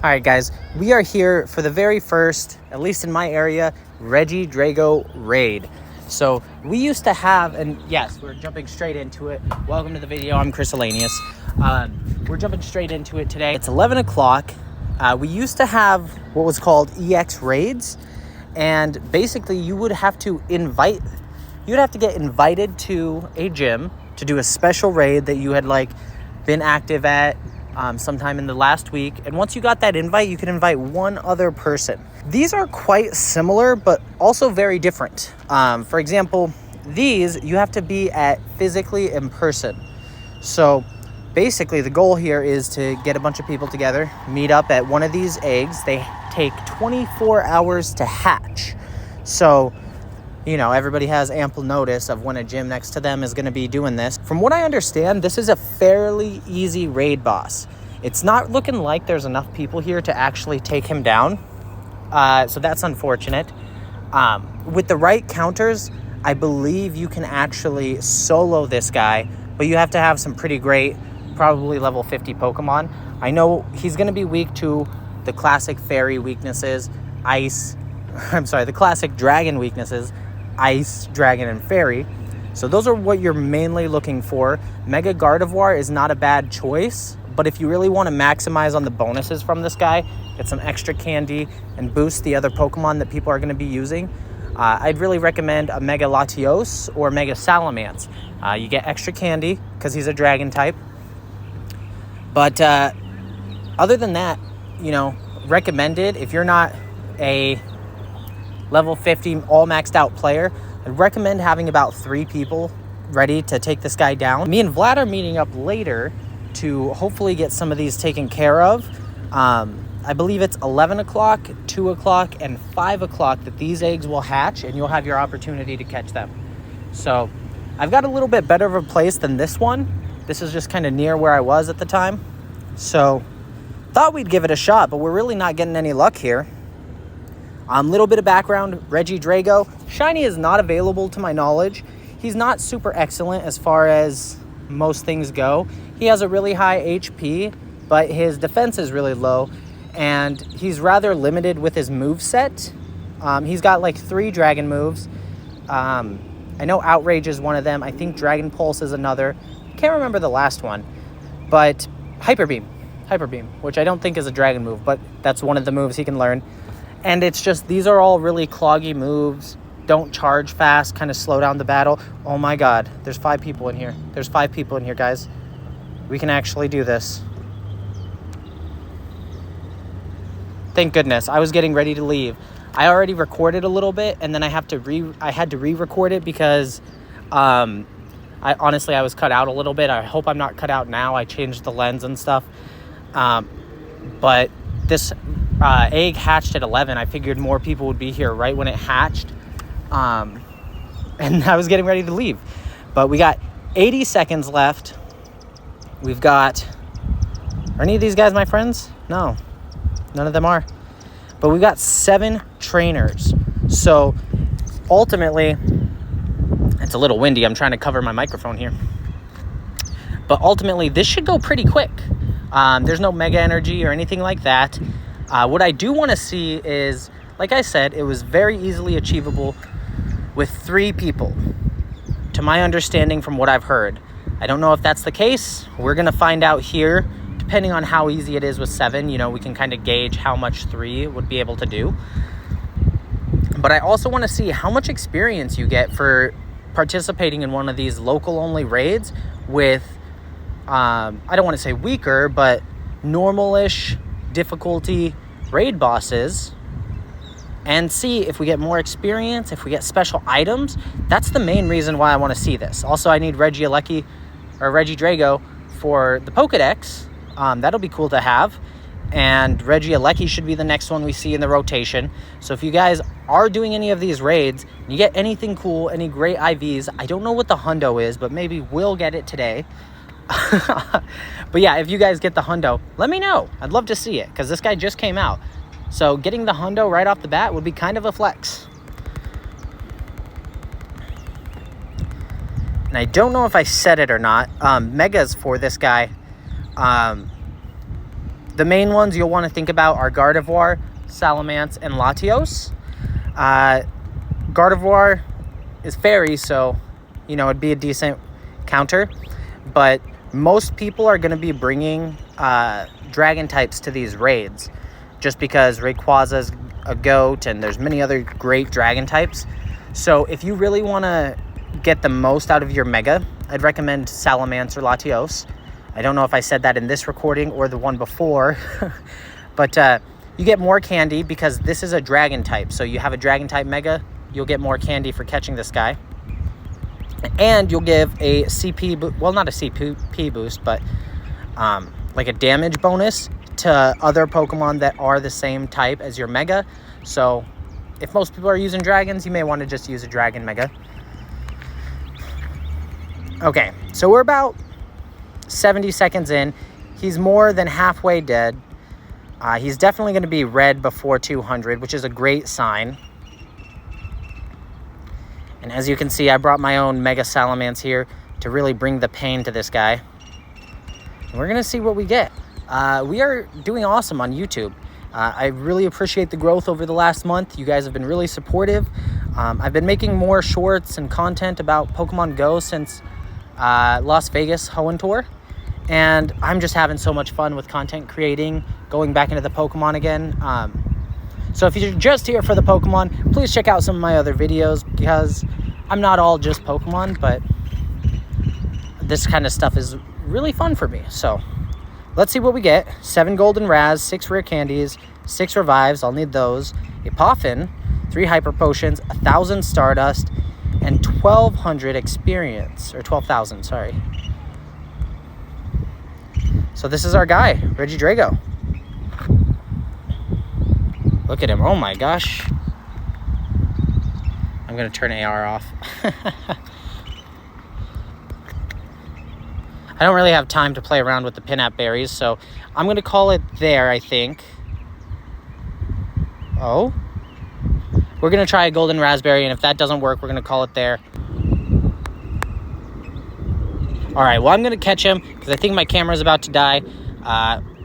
All right, guys, we are here for the very first, at least in my area, Regidrago raid. So we used to have, and yes, we're jumping straight into it. Welcome to the video. I'm Chris Elanius. We're jumping straight into it today. It's 11 o'clock. We used to have what was called EX raids, and basically you would have to get invited to a gym to do a special raid that you had been active at sometime in the last week. And once you got that invite, you could invite one other person. These are quite similar, but also very different. For example, these you have to be at physically in person. So basically the goal here is to get a bunch of people together, meet up at one of these eggs. They take 24 hours to hatch. So, you know, everybody has ample notice of when a gym next to them is going to be doing this. From what I understand, this is a fairly easy raid boss. It's not looking like there's enough people here to actually take him down. So that's unfortunate. With the right counters, I believe you can actually solo this guy, but you have to have some pretty great, probably level 50 Pokemon. I know he's going to be weak to the classic fairy weaknesses, the classic dragon weaknesses, ice, dragon, and fairy. So those are what you're mainly looking for. Mega Gardevoir is not a bad choice, but if you really want to maximize on the bonuses from this guy, get some extra candy and boost the other Pokemon that people are going to be using, I'd really recommend a Mega Latios or Mega Salamence. You get extra candy because he's a dragon type. But other than that, recommended if you're not a level 50 all maxed out player, I'd recommend having about 3 people ready to take this guy down. Me and Vlad are meeting up later to hopefully get some of these taken care of. I believe it's 11 o'clock, 2 o'clock, and 5 o'clock that these eggs will hatch, and you'll have your opportunity to catch them. So I've got a little bit better of a place than this one. This is just kind of near where I was at the time. So thought we'd give it a shot, but we're really not getting any luck here. Little bit of background, Regidrago. Shiny is not available to my knowledge. He's not super excellent as far as most things go. He has a really high HP, but his defense is really low, and he's rather limited with his moveset. He's got 3 dragon moves. I know Outrage is one of them. I think Dragon Pulse is another. Can't remember the last one, but Hyper Beam, which I don't think is a dragon move, but that's one of the moves he can learn. And it's just, these are all really cloggy moves. Don't charge fast, kind of slow down the battle. Oh my God, there's 5 people in here. There's 5 people in here, guys. We can actually do this. Thank goodness. I was getting ready to leave. I already recorded a little bit, and then I had to re-record it because I was cut out a little bit. I hope I'm not cut out now. I changed the lens and stuff. But this egg hatched at 11. I figured more people would be here right when it hatched. And I was getting ready to leave. But we got 80 seconds left. We've got... Are any of these guys my friends? No. None of them are. But we've got 7 trainers. So ultimately... It's a little windy. I'm trying to cover my microphone here. But ultimately, this should go pretty quick. There's no mega energy or anything like that. What I do want to see is, like I said, it was very easily achievable with 3 people, to my understanding from what I've heard. I don't know if that's the case. We're going to find out here, depending on how easy it is with 7. We can kind of gauge how much 3 would be able to do. But I also want to see how much experience you get for participating in one of these local-only raids with, I don't want to say weaker, but normal-ish difficulty raid bosses, and see if we get more experience, if we get special items. That's the main reason why I want to see this. Also, I need Regidrago for the Pokedex. That'll be cool to have. And Regieleki should be the next one we see in the rotation. So if you guys are doing any of these raids, and you get anything cool, any great IVs, I don't know what the hundo is, but maybe we'll get it today. But yeah, if you guys get the hundo, let me know. I'd love to see it, because this guy just came out. So getting the hundo right off the bat would be kind of a flex. And I don't know if I said it or not. Megas for this guy. the main ones you'll want to think about are Gardevoir, Salamence, and Latios. Gardevoir is fairy, so, you know, it'd be a decent counter. But most people are going to be bringing dragon types to these raids, just because Rayquaza's a goat, and there's many other great dragon types. So if you really want to get the most out of your Mega, I'd recommend Salamence or Latios. I don't know if I said that in this recording or the one before, but you get more candy because this is a dragon type. So you have a dragon type Mega, you'll get more candy for catching this guy. And you'll give a CP, well, not a CP boost, but like a damage bonus to other Pokemon that are the same type as your Mega. So if most people are using dragons, you may want to just use a dragon Mega. Okay, so we're about 70 seconds in. He's more than halfway dead. He's definitely going to be red before 200, which is a great sign. And as you can see, I brought my own Mega Salamence here to really bring the pain to this guy. And we're going to see what we get. We are doing awesome on YouTube. I really appreciate the growth over the last month. You guys have been really supportive. I've been making more shorts and content about Pokemon Go since Las Vegas Hoenn Tour. And I'm just having so much fun with content creating, going back into the Pokemon again. So if you're just here for the Pokemon, please check out some of my other videos, because I'm not all just Pokemon, but this kind of stuff is really fun for me. So let's see what we get. 7 golden Raz, 6 rare candies, 6 revives, I'll need those, a Poffin, 3 hyper potions, 1,000 Stardust, and 1,200 experience, or 12,000, sorry. So this is our guy, Regidrago. Look at him. Oh my gosh. I'm going to turn AR off. I don't really have time to play around with the Pinap berries, so I'm going to call it there, I think. Oh. We're going to try a golden raspberry, and if that doesn't work, we're going to call it there. All right, well, I'm going to catch him because I think my camera's about to die.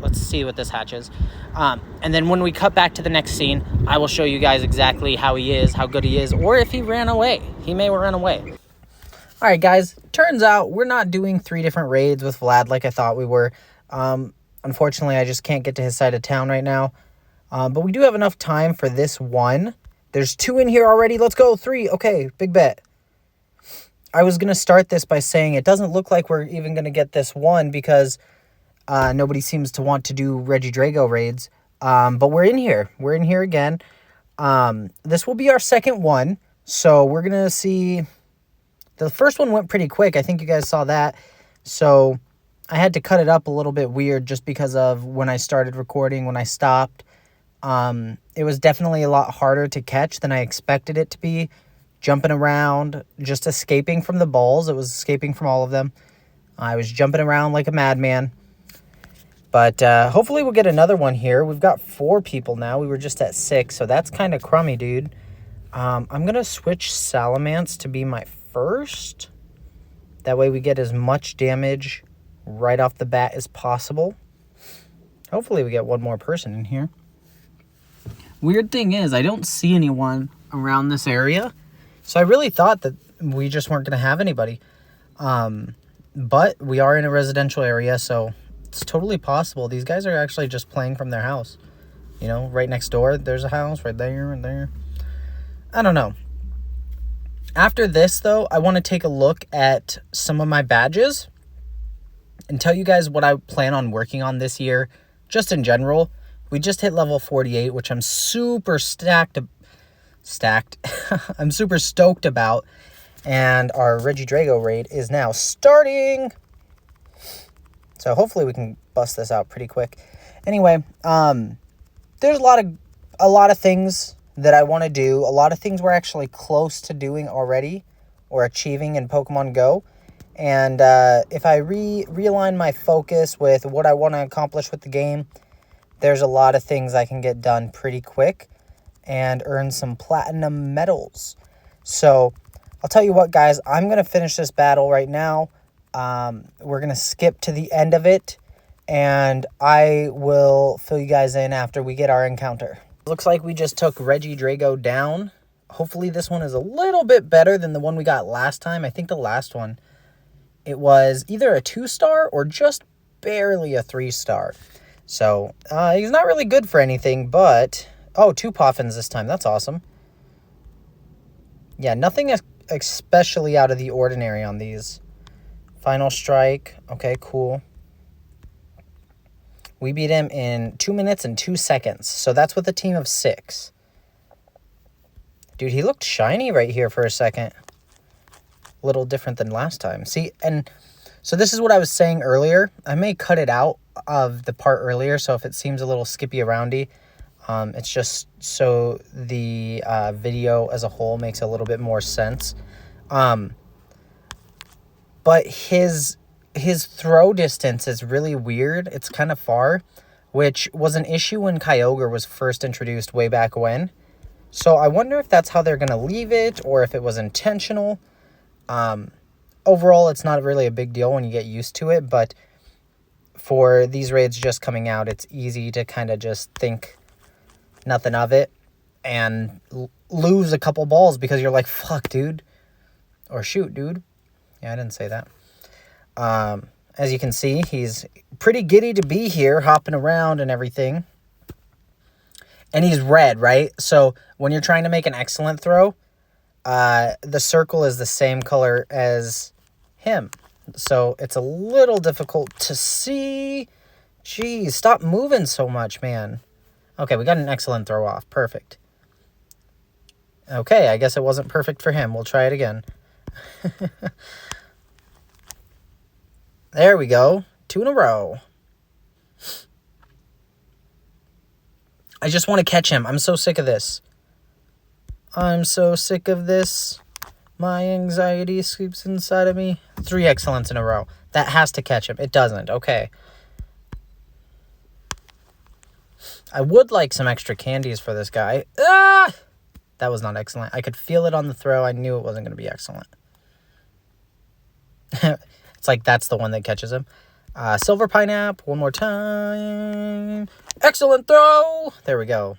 Let's see what this hatches. And then when we cut back to the next scene, I will show you guys exactly how he is, how good he is, or if he ran away. He may run away. All right, guys, turns out we're not doing 3 different raids with Vlad like I thought we were. Unfortunately, I just can't get to his side of town right now. But we do have enough time for this one. There's 2 in here already. Let's go. 3. Okay, big bet. I was going to start this by saying it doesn't look like we're even going to get this one because nobody seems to want to do Regidrago raids. But we're in here. We're in here again. This will be our second one. So we're going to see... The first one went pretty quick. I think you guys saw that. So I had to cut it up a little bit weird just because of when I started recording, when I stopped. It was definitely a lot harder to catch than I expected it to be. Jumping around, just escaping from the balls. It was escaping from all of them. I was jumping around like a madman. But hopefully we'll get another one here. We've got 4 people now. We were just at 6, so that's kind of crummy, dude. I'm going to switch Salamence to be my first. That way we get as much damage right off the bat as possible. Hopefully we get one more person in here. Weird thing is, I don't see anyone around this area. So I really thought that we just weren't going to have anybody. But we are in a residential area, so it's totally possible. These guys are actually just playing from their house. You know, right next door, there's a house right there and there. I don't know. After this, though, I want to take a look at some of my badges and tell you guys what I plan on working on this year, just in general. We just hit level 48, which I'm super stacked. I'm super stoked about. And our Regidrago raid is now starting. So hopefully we can bust this out pretty quick. Anyway, there's a lot of things that I want to do. A lot of things we're actually close to doing already or achieving in Pokemon Go. And if I realign my focus with what I want to accomplish with the game, there's a lot of things I can get done pretty quick and earn some platinum medals. So I'll tell you what, guys, I'm going to finish this battle right now. We're going to skip to the end of it, and I will fill you guys in after we get our encounter. Looks like we just took Regidrago down. Hopefully this one is a little bit better than the one we got last time. I think the last one, it was either a 2-star or just barely a 3-star. So he's not really good for anything, but... Oh, 2 Poffins this time. That's awesome. Yeah, nothing especially out of the ordinary on these. Final strike. Okay, cool. We beat him in 2 minutes and 2 seconds. So that's with a team of 6. Dude, he looked shiny right here for a second. A little different than last time. See, and so this is what I was saying earlier. I may cut it out of the part earlier, so if it seems a little skippy-aroundy, it's just so the video as a whole makes a little bit more sense. But his throw distance is really weird. It's kind of far, which was an issue when Kyogre was first introduced way back when. So I wonder if that's how they're going to leave it or if it was intentional. Overall, it's not really a big deal when you get used to it, but for these raids just coming out, it's easy to kind of just think nothing of it and lose a couple balls because you're like, fuck, dude. Or shoot, dude. Yeah, I didn't say that. As you can see, he's pretty giddy to be here, hopping around and everything. And he's red, right? So when you're trying to make an excellent throw, the circle is the same color as him. So it's a little difficult to see. Jeez, stop moving so much, man. Okay, we got an excellent throw off. Perfect. Okay, I guess it wasn't perfect for him. We'll try it again. There we go. 2 in a row. I just want to catch him. I'm so sick of this. I'm so sick of this. My anxiety sleeps inside of me. 3 excellents in a row. That has to catch him. It doesn't. Okay. I would like some extra candies for this guy. Ah! That was not excellent. I could feel it on the throw. I knew it wasn't going to be excellent. It's like that's the one that catches him. Silver Pineapple, one more time. Excellent throw. There we go.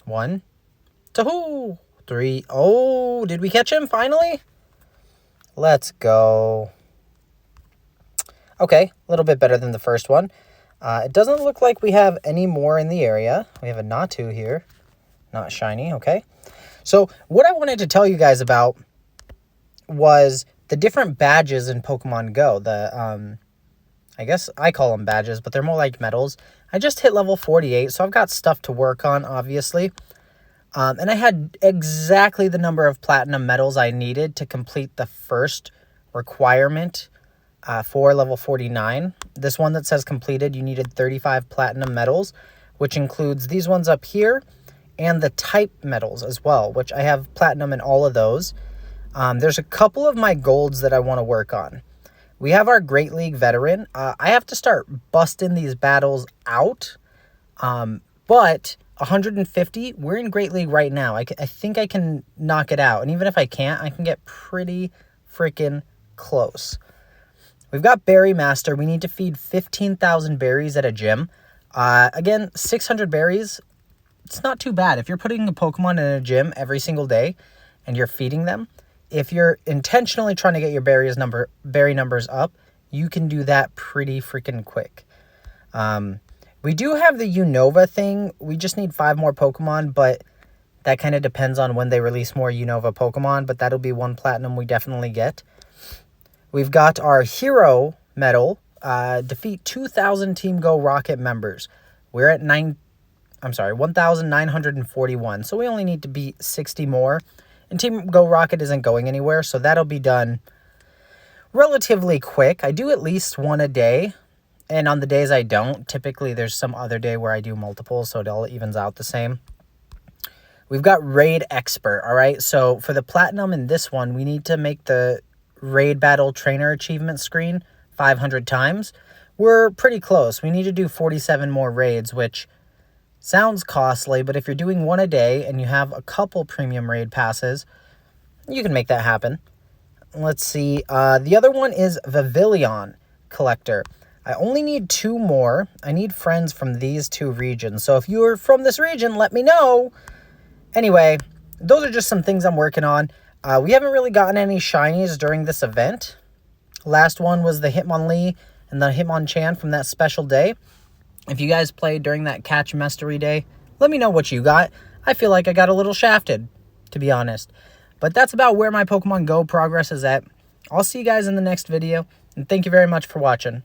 1, 2, 3. Oh, did we catch him finally? Let's go. Okay, a little bit better than the first one. It doesn't look like we have any more in the area. We have a Natu here. Not shiny, okay. So what I wanted to tell you guys about was the different badges in Pokemon Go. I guess I call them badges, but they're more like medals. I just hit level 48, so I've got stuff to work on, obviously. And I had exactly the number of platinum medals I needed to complete the first requirement for level 49. This one that says completed, you needed 35 platinum medals, which includes these ones up here and the type medals as well, which I have platinum in all of those. There's a couple of my golds that I want to work on. We have our Great League veteran. I have to start busting these battles out. But 150, we're in Great League right now. I think I can knock it out. And even if I can't, I can get pretty freaking close. We've got Berry Master. We need to feed 15,000 berries at a gym. Again, 600 berries. It's not too bad. If you're putting a Pokemon in a gym every single day and you're feeding them, if you're intentionally trying to get your berry numbers up, you can do that pretty freaking quick. We do have the Unova thing. We just need 5 more Pokemon, but that kind of depends on when they release more Unova Pokemon, but that'll be 1 platinum we definitely get. We've got our Hero Medal. Defeat 2,000 Team Go Rocket members. We're at 1,941, so we only need to beat 60 more. And Team Go Rocket isn't going anywhere, so that'll be done relatively quick. I do at least 1 a day, and on the days I don't, typically there's some other day where I do multiple, so it all evens out the same. We've got Raid Expert, all right? So for the Platinum in this one, we need to make the Raid Battle Trainer achievement screen 500 times. We're pretty close. We need to do 47 more raids, which sounds costly, but if you're doing 1 a day and you have a couple premium raid passes, you can make that happen. Let's see. The other one is Vivillon. collector. I only need 2 more. I need friends from these 2 regions. So if you're from this region, let me know. Anyway, those are just some things I'm working on. We haven't really gotten any shinies during this event. Last one was the Hitmonlee and the Hitmonchan from that special day. If you guys played during that Catch Mastery Day, let me know what you got. I feel like I got a little shafted, to be honest. But that's about where my Pokemon Go progress is at. I'll see you guys in the next video, and thank you very much for watching.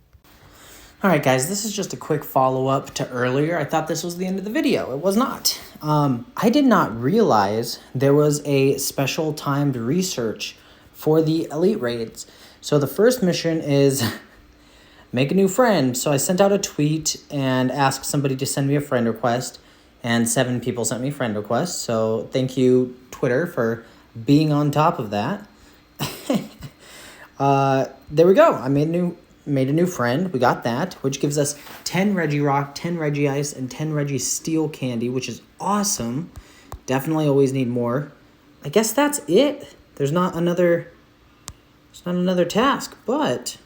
Alright guys, this is just a quick follow-up to earlier. I thought this was the end of the video. It was not. I did not realize there was a special timed research for the Elite Raids. So the first mission is make a new friend. So I sent out a tweet and asked somebody to send me a friend request, and 7 people sent me friend requests. So thank you, Twitter, for being on top of that. There we go. I made a new friend. We got that, which gives us 10 Regirock, 10 Regice, and 10 Registeel candy, which is awesome. Definitely always need more. I guess that's it. There's not another task, but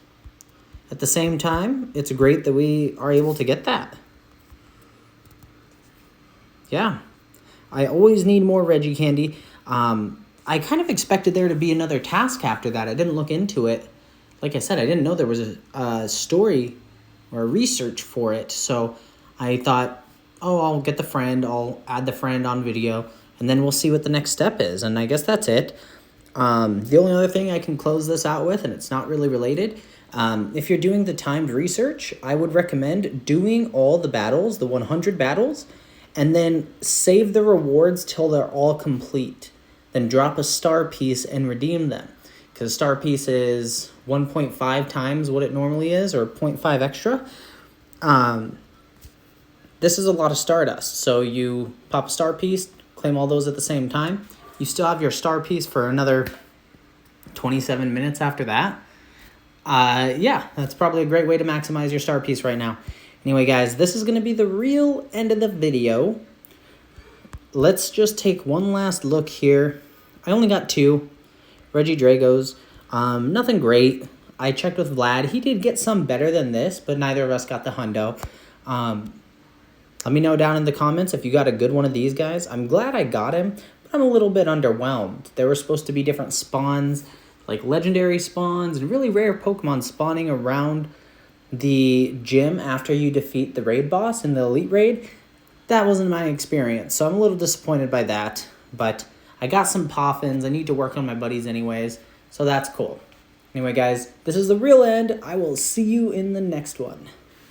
at the same time, it's great that we are able to get that. Yeah. I always need more Regi candy. I kind of expected there to be another task after that. I didn't look into it. Like I said, I didn't know there was a story or a research for it. So I thought, oh, I'll get the friend. I'll add the friend on video, and then we'll see what the next step is. And I guess that's it. The only other thing I can close this out with, and it's not really related, if you're doing the timed research, I would recommend doing all the battles, the 100 battles, and then save the rewards till they're all complete. Then drop a star piece and redeem them. Because a star piece is 1.5 times what it normally is, or 0.5 extra. This is a lot of Stardust. So you pop a star piece, claim all those at the same time. You still have your star piece for another 27 minutes after that. Yeah, that's probably a great way to maximize your star piece right now. Anyway, guys, this is going to be the real end of the video. Let's just take one last look here. I only got 2 Regidragos. Nothing great. I checked with Vlad. He did get some better than this, but neither of us got the hundo. Let me know down in the comments if you got a good one of these guys. I'm glad I got him, but I'm a little bit underwhelmed. There were supposed to be different spawns, like legendary spawns and really rare Pokemon spawning around the gym after you defeat the raid boss in the Elite Raid. That wasn't my experience, so I'm a little disappointed by that, but I got some Poffins. I need to work on my buddies anyways, so that's cool. Anyway, guys, this is the real end. I will see you in the next one.